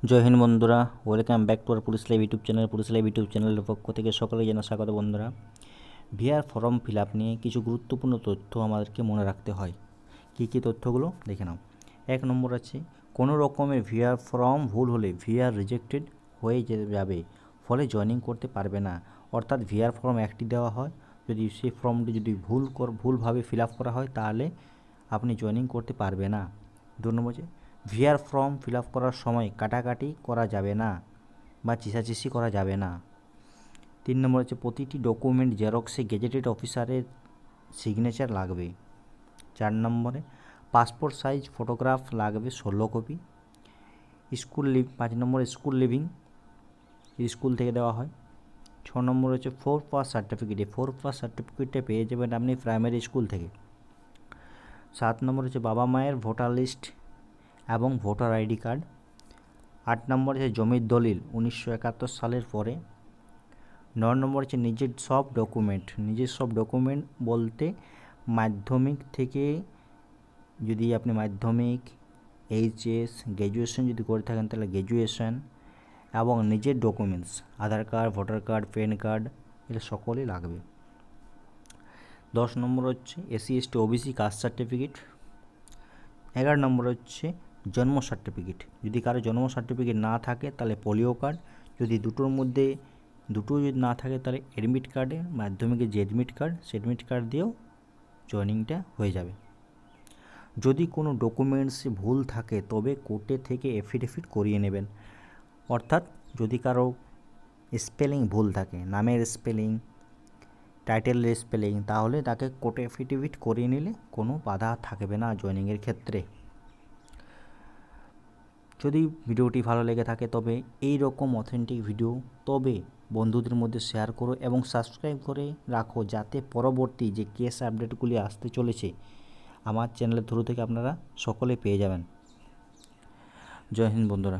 জয় হিন্দ বন্ধুরা, welcome back to R police live YouTube চ্যানেলের পক্ষ থেকে সকলে জানা স্বাগত। বন্ধুরা, ভিআর ফর্ম ফিল আপ নিয়ে কিছু গুরুত্বপূর্ণ তথ্য আমাদেরকে মনে রাখতে হয়। কী তথ্যগুলো দেখে নাও। 1 নম্বর আছে, কোনো রকমের ভিআর ফর্ম ভুল হলে ভিআর রিজেক্টেড হয়ে যাবে, ফলে জয়েনিং করতে পারবে না। অর্থাৎ ভিআর ফর্ম একটি দেওয়া হয়, যদি সেই ফর্মটি যদি ভুলভাবে ফিল আপ করা হয় তাহলে আপনি জয়েনিং করতে পারবে না। 2 নম্বর আছে, ভিআর ফর্ম ফিল আপ করার সময় কাটাকাটি করা যাবে না বা চিসাচিসি করা যাবে না। 3 নম্বর হচ্ছে, প্রতিটি ডকুমেন্ট জেরক্সে গেজেটেড অফিসারের সিগনেচার লাগবে। 4 নম্বরে, পাসপোর্ট সাইজ ফটোগ্রাফ লাগবে 16 কপি। 5 নম্বরে, স্কুল লিভিং স্কুল থেকে দেওয়া হয়। 6 নম্বর হচ্ছে 4 পাস সার্টিফিকেট। 4 পাস সার্টিফিকেটটা পেয়ে যাবেন আপনি প্রাইমারি স্কুল থেকে। 7 নম্বর হচ্ছে বাবা মায়ের ভোটার লিস্ট এবং ভোটার আইডি কার্ড। 8 নম্বর হচ্ছে জমির দলিল 1971 সালের পরে। 9 নম্বর হচ্ছে নিজের সব ডকুমেন্ট বলতে মাধ্যমিক থেকে, যদি আপনি মাধ্যমিক, এইচএস, গ্র্যাজুয়েশন যদি করে থাকেন তাহলে গ্র্যাজুয়েশন, এবং নিজের documents Aadhaar card, voter card, PAN card, এটা সকলেই লাগবে। 10 নম্বর হচ্ছে SC ST OBC caste certificate. 11 number হচ্ছে জন্ম সার্টিফিকেট। যদি কারো জন্ম সার্টিফিকেট না থাকে তাহলে পোলিও কার্ড, যদি দুটোর মধ্যে দুটো যদি না থাকে তাহলে অ্যাডমিট কার্ডে, মাধ্যমিকের যে অ্যাডমিট কার্ড সে অ্যাডমিট কার্ড দিয়েও জয়েনিংটা হয়ে যাবে। যদি কোনো ডকুমেন্টসে ভুল থাকে তবে কোর্টে থেকে এফিডেভিট করিয়ে নেবেন। অর্থাৎ যদি কারো স্পেলিং ভুল থাকে, নামের স্পেলিং, টাইটেলের স্পেলিং, তাহলে তাকে কোর্টে এফিডেভিট করিয়ে নিলে কোনো বাধা থাকবে না জয়েনিংয়ের ক্ষেত্রে। যদি ভিডিওটি ভালো লেগে থাকে তবে এই রকম অথেন্টিক ভিডিও তবে বন্ধুদের মধ্যে শেয়ার করো এবং সাবস্ক্রাইব করে রাখো, যাতে পরবর্তী যে কেস আপডেটগুলি আসতে চলেছে আমার চ্যানেলের থ্রু থেকে আপনারা সকলে পেয়ে যাবেন। জয় হিন্দ বন্ধুরা।